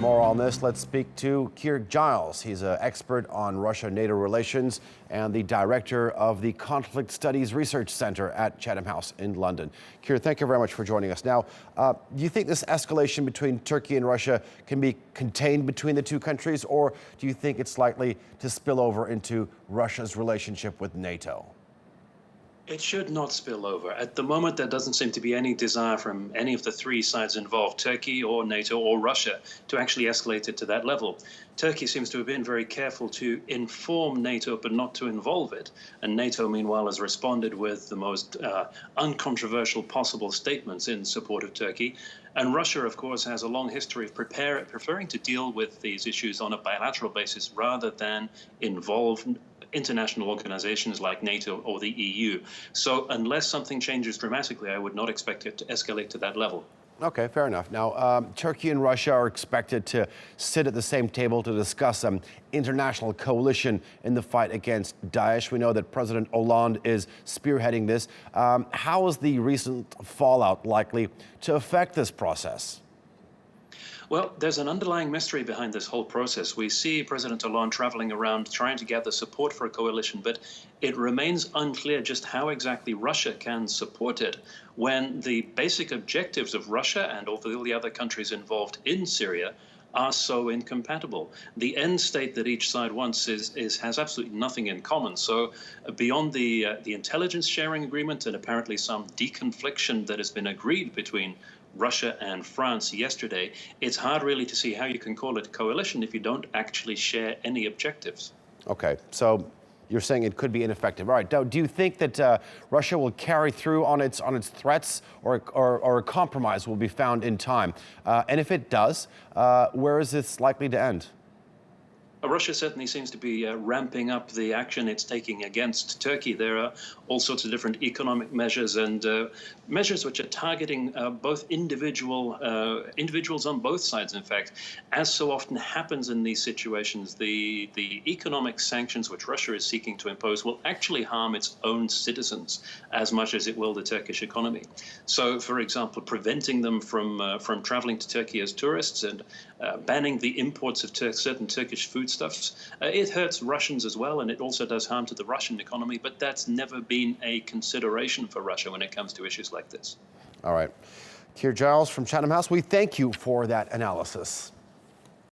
For more on this, let's speak to Keir Giles. He's an expert on Russia-NATO relations and the director of the Conflict Studies Research Center at Chatham House in London. Keir, thank you very much for joining us. Now, do you think this escalation between Turkey and Russia can be contained between the two countries, or do you think it's likely to spill over into Russia's relationship with NATO? It should not spill over. At the moment, there doesn't seem to be any desire from any of the three sides involved, Turkey or NATO or Russia, to actually escalate it to that level. Turkey seems to have been very careful to inform NATO but not to involve it. And NATO, meanwhile, has responded with the most uncontroversial possible statements in support of Turkey. And Russia, of course, has a long history of preferring to deal with these issues on a bilateral basis rather than involve international organizations like NATO or the EU. So unless something changes dramatically, I would not expect it to escalate to that level. Okay, fair enough. Now, Turkey and Russia are expected to sit at the same table to discuss an international coalition in the fight against Daesh. We know that President Hollande is spearheading this. How is the recent fallout likely to affect this process? Well, there's an underlying mystery behind this whole process. We see President Hollande traveling around trying to gather support for a coalition, but it remains unclear just how exactly Russia can support it when the basic objectives of Russia and all the other countries involved in Syria are so incompatible. The end state that each side wants has absolutely nothing in common. So beyond the intelligence sharing agreement and apparently some deconfliction that has been agreed between Russia and France yesterday, it's hard really to see how you can call it a coalition if you don't actually share any objectives. Okay, so you're saying it could be ineffective. All right, do you think that Russia will carry through on its threats, or a compromise will be found in time? And if it does, where is this likely to end? Russia certainly seems to be ramping up the action it's taking against Turkey. There are all sorts of different economic measures and measures which are targeting both individuals on both sides. In fact, as so often happens in these situations, the economic sanctions which Russia is seeking to impose will actually harm its own citizens as much as it will the Turkish economy. So, for example, preventing them from traveling to Turkey as tourists and banning the imports of certain Turkish foodstuffs. It hurts Russians as well, and it also does harm to the Russian economy, but that's never been a consideration for Russia when it comes to issues like this. All right. Keir Giles from Chatham House, we thank you for that analysis.